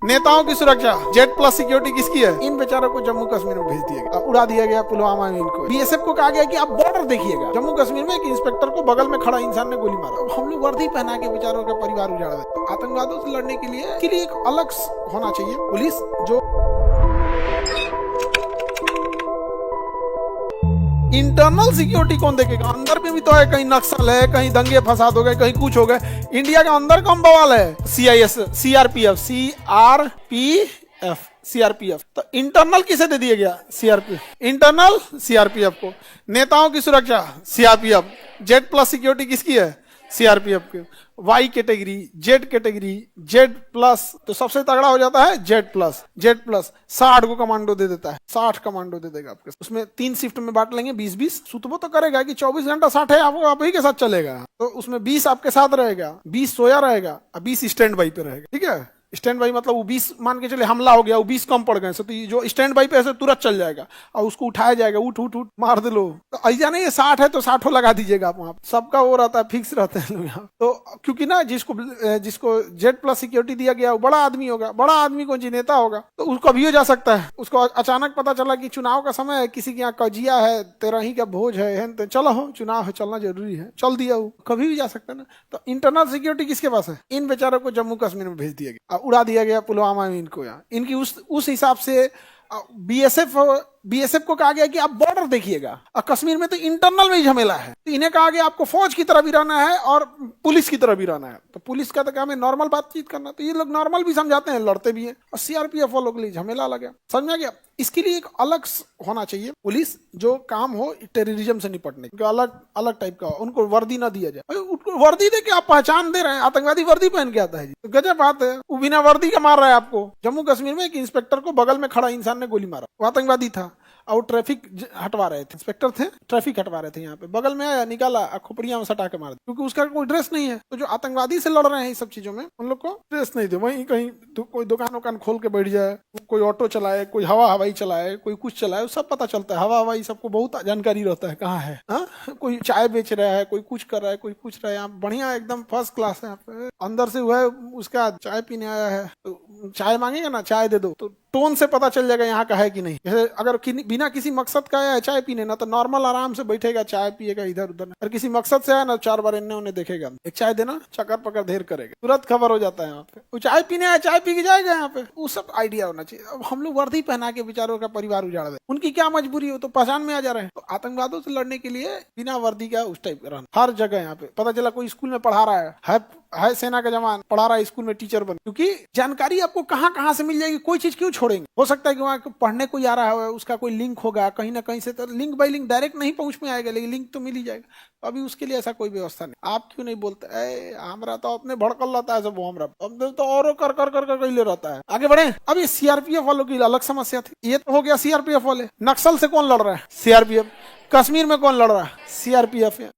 नेताओं की सुरक्षा, जेड प्लस सिक्योरिटी किसकी है? इन बेचारों को जम्मू कश्मीर में भेज दिया गया, उड़ा दिया गया पुलवामा में इनको। बीएसएफ को कहा गया कि आप बॉर्डर देखिएगा। जम्मू कश्मीर में एक इंस्पेक्टर को बगल में खड़ा इंसान ने गोली मारा। अब हम लोग वर्दी पहना के बेचारों का परिवार उजाड़ देते। तो आतंकवादियों से लड़ने के लिए एक अलग होना चाहिए पुलिस, जो इंटरनल सिक्योरिटी कौन देखेगा? अंदर में भी तो है, कहीं नक्सल है, कहीं दंगे फसाद हो गए, कहीं कुछ हो गए। इंडिया के अंदर कम बवाल है। CIS, CRPF, CRPF। तो इंटरनल किसे दे दिया गया? CRPF। इंटरनल CRPF को। नेताओं की सुरक्षा CRPF। जेड प्लस सिक्योरिटी किसकी है? CRPF की। Y category, Z category, Z plus तो सबसे तगड़ा हो जाता है Z प्लस। 60 को कमांडो दे देता है, 60 कमांडो दे देगा आपके। उसमें 3 शिफ्ट में बांट लेंगे, 20-20। सुतबो तो करेगा कि 24 घंटा 60 है, आपको आप ही के साथ चलेगा। तो उसमें 20 आपके साथ रहेगा, 20 सोया रहेगा और 20 स्टैंड बाई पे रहेगा। ठीक है, स्टैंड बाई मतलब वो 20 मान के चले हमला हो गया, वो 20 कम पड़ गए, तो जो स्टैंड बाई पे ऐसे तुरंत चल जाएगा और उसको उठाया जाएगा, उठ उठ उठ मार दे लो। तो ऐसा नहीं है 60 है तो 60 लगा दीजिएगा आप वहां। सबका वो रहता है, फिक्स रहते हैं लोग यहाँ। तो क्योंकि ना जिसको जेड प्लस सिक्योरिटी दिया गया वो बड़ा आदमी होगा, बड़ा आदमी को नेता होगा, तो उसको अभी हो जा सकता है। उसको अचानक पता चला कि चुनाव का समय है, किसी के यहाँ कजिया है, 13 का भोज है, चलो हो चुनाव है, चलना जरूरी है, चल दिया, वो कभी भी जा सकता है ना। तो इंटरनल सिक्योरिटी किसके पास है? इन बेचारों को जम्मू कश्मीर में भेज दिया गया, उड़ा दिया गया पुलवामा में इनको। यहाँ इनकी उस हिसाब से बीएसएफ को कहा गया कि आप बॉर्डर देखिएगा। और कश्मीर में तो इंटरनल में ही झमेला है, तो इन्हें कहा गया आपको फौज की तरह भी रहना है और पुलिस की तरह भी रहना है। तो पुलिस का तो काम है नॉर्मल बातचीत करना, तो ये लोग नॉर्मल भी समझाते हैं, लड़ते भी हैं। और CRPF वालों के लिए झमेला लगा, समझ में गया। इसके लिए एक अलग होना चाहिए पुलिस, जो काम हो टेररिज्म से निपटने का, अलग टाइप का। उनको वर्दी ना दिया जाए। उनको वर्दी दे के आप पहचान दे रहे हैं, आतंकवादी वर्दी पहन के आता है जी, तो गजब बात है। वो बिना वर्दी का मार रहा है आपको। जम्मू कश्मीर में एक इंस्पेक्टर को बगल में खड़ा इंसान ने गोली मारा, वो आतंकवादी था और ट्रैफिक हटवा रहे थे, इंस्पेक्टर थे, ट्रैफिक हटवा रहे थे। यहाँ पे बगल में आया, निकाला, खोपड़िया में सटा के मार दिया, क्योंकि उसका कोई ड्रेस नहीं है। तो जो आतंकवादी से लड़ रहे हैं इस सब चीजों में, उन लोग को ड्रेस नहीं दे। वहीं कहीं कोई दुकान खोल के बैठ जाए, कोई ऑटो चलाए, कोई हवाई चलाए, कोई कुछ चलाए, सब पता चलता है। हवाई सबको बहुत जानकारी रहता है कहाँ है। कोई चाय बेच रहा है, कोई कुछ कर रहा है, कोई कुछ रहा है। यहाँ बढ़िया एकदम फर्स्ट क्लास है। यहाँ पे अंदर से हुआ है, उसका चाय पीने आया है, तो चाय मांगेगा ना, चाय दे दो, तो टोन से पता चल जाएगा यहाँ का है कि नहीं। जैसे अगर बिना किसी मकसद का आया है चाय पीने ना, तो नॉर्मल आराम से बैठेगा, चाय पिएगा इधर उधर। अगर किसी मकसद से आया ना, 4 बार इन्हें उन्हें देखेगा, एक चाय देना, चक्कर पकड़ ढेर करेगा, तुरंत खबर हो जाता है। यहाँ पे वो चाय पीने आया, चाय पी के जाएगा। यहाँ पे वो सब आइडिया होना चाहिए। अब हम लोग वर्दी पहना के बेचारों का परिवार उजाड़ दे, उनकी क्या मजबूरी हो, तो पहचान में आ जा रहे हैं। तो आतंकवादियों से लड़ने के लिए बिना वर्दी का उस टाइप का रहना हर जगह। यहाँ पे पता चला कोई स्कूल में पढ़ा रहा है सेना का जवान, पढ़ा रहा है स्कूल में, टीचर बन, क्योंकि जानकारी आपको कहाँ से मिल जाएगी, कोई चीज क्यों छोड़ेंगे। हो सकता है कि वहाँ पढ़ने कोई आ रहा है, उसका कोई लिंक होगा कहीं ना कहीं से, तो लिंक बाई लिंक डायरेक्ट नहीं पहुंच में आएगा, लेकिन लिंक तो मिल ही जाएगा। तो अभी उसके लिए ऐसा कोई व्यवस्था नहीं। आप क्यों नहीं बोलते? हमारा तो अपने भड़कल रहता है सब, हमरा तो और कर ले रहता है। आगे बढ़े। अब ये CRPF वालों की अलग समस्या थी। ये तो हो गया CRPF वाले। नक्सल से कौन लड़ रहा है? CRPF। कश्मीर में कौन लड़ रहा है? CRPF।